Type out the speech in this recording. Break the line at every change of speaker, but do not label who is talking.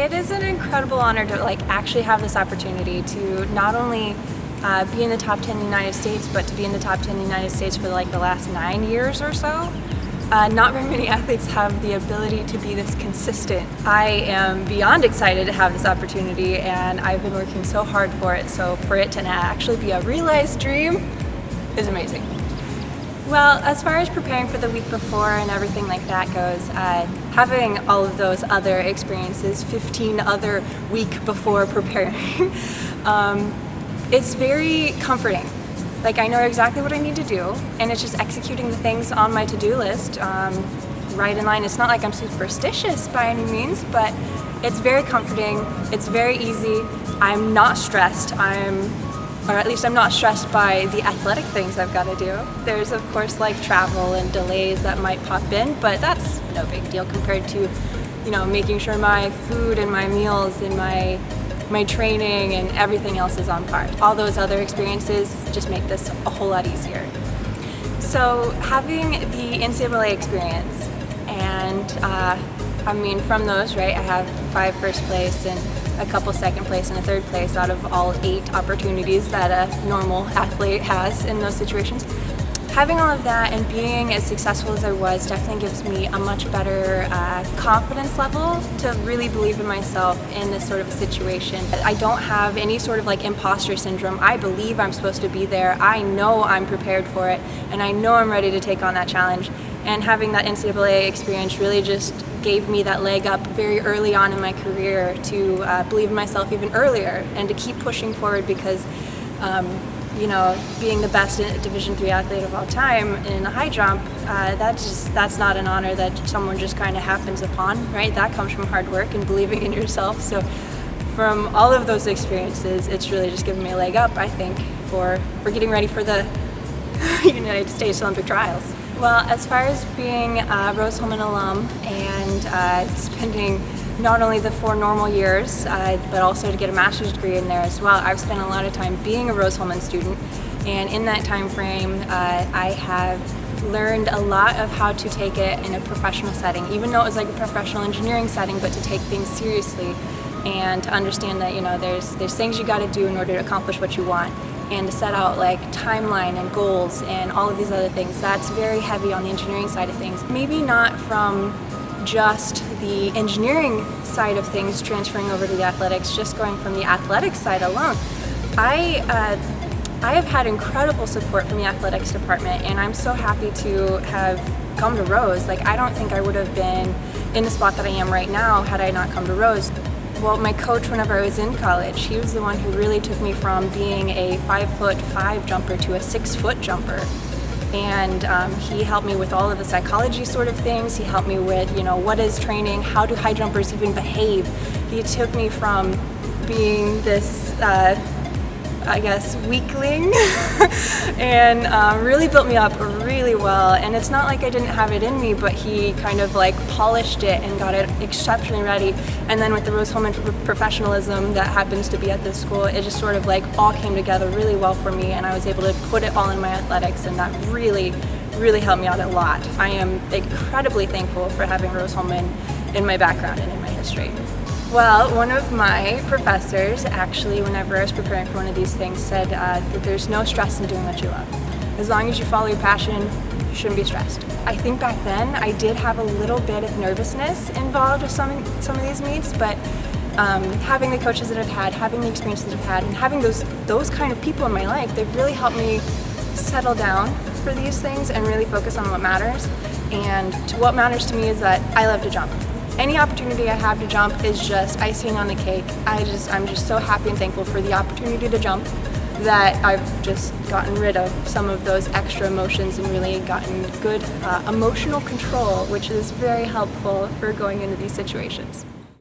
It is an incredible honor to actually have this opportunity to not only be in the top 10 in the United States, but to be in the top 10 in the United States for the last 9 years or so. Not very many athletes have the ability to be this consistent. I am beyond excited to have this opportunity, and I've been working so hard for it, so for it to actually be a realized dream is amazing. Well, as far as preparing for the week before and everything like that goes, having all of those other experiences, 15 other week before preparing, it's very comforting. I know exactly what I need to do, and it's just executing the things on my to-do list right in line. It's not like I'm superstitious by any means, but it's very comforting, it's very easy. I'm not stressed. Or at least I'm not stressed by the athletic things I've got to do. There's of course travel and delays that might pop in, but that's no big deal compared to, making sure my food and my meals and my training and everything else is on par. All those other experiences just make this a whole lot easier. So having the NCAA experience, and from those, right, I have 5 first place and a couple second place and a third place out of all 8 opportunities that a normal athlete has in those situations. Having all of that and being as successful as I was definitely gives me a much better confidence level to really believe in myself in this sort of a situation. I don't have any sort of imposter syndrome. I believe I'm supposed to be there. I know I'm prepared for it, and I know I'm ready to take on that challenge. And having that NCAA experience really just gave me that leg up very early on in my career to believe in myself even earlier and to keep pushing forward, because being the best Division III athlete of all time in a high jump, that's not an honor that someone just kind of happens upon, right? That comes from hard work and believing in yourself. So from all of those experiences, it's really just given me a leg up, I think, for getting ready for the United States Olympic trials. Well, as far as being a Rose-Hulman alum and spending not only the 4 normal years, but also to get a master's degree in there as well, I've spent a lot of time being a Rose-Hulman student, and in that time frame, I have learned a lot of how to take it in a professional setting, even though it was a professional engineering setting, but to take things seriously and to understand that there's things you got to do in order to accomplish what you want, and to set out timeline and goals and all of these other things. That's very heavy on the engineering side of things. Maybe not from just the engineering side of things transferring over to the athletics, just going from the athletics side alone. I have had incredible support from the athletics department, and I'm so happy to have come to Rose. I don't think I would have been in the spot that I am right now had I not come to Rose. Well, my coach, whenever I was in college, he was the one who really took me from being a 5'5" jumper to a 6' jumper. And he helped me with all of the psychology sort of things. He helped me with, what is training, how do high jumpers even behave. He took me from being this, weakling and really built me up really well. And it's not like I didn't have it in me, but he kind of polished it and got it exceptionally ready. And then with the Rose-Hulman professionalism that happens to be at this school, it just sort of all came together really well for me, and I was able to put it all in my athletics, and that really, really helped me out a lot. I am incredibly thankful for having Rose-Hulman in my background and in my history. Well, one of my professors actually, whenever I was preparing for one of these things, said that there's no stress in doing what you love. As long as you follow your passion, you shouldn't be stressed. I think back then I did have a little bit of nervousness involved with some of these meets, but having the coaches that I've had, having the experiences I've had, and having those kind of people in my life, they've really helped me settle down for these things and really focus on what matters. And what matters to me is that I love to jump. Any opportunity I have to jump is just icing on the cake. I'm just so happy and thankful for the opportunity to jump that I've just gotten rid of some of those extra emotions and really gotten good emotional control, which is very helpful for going into these situations.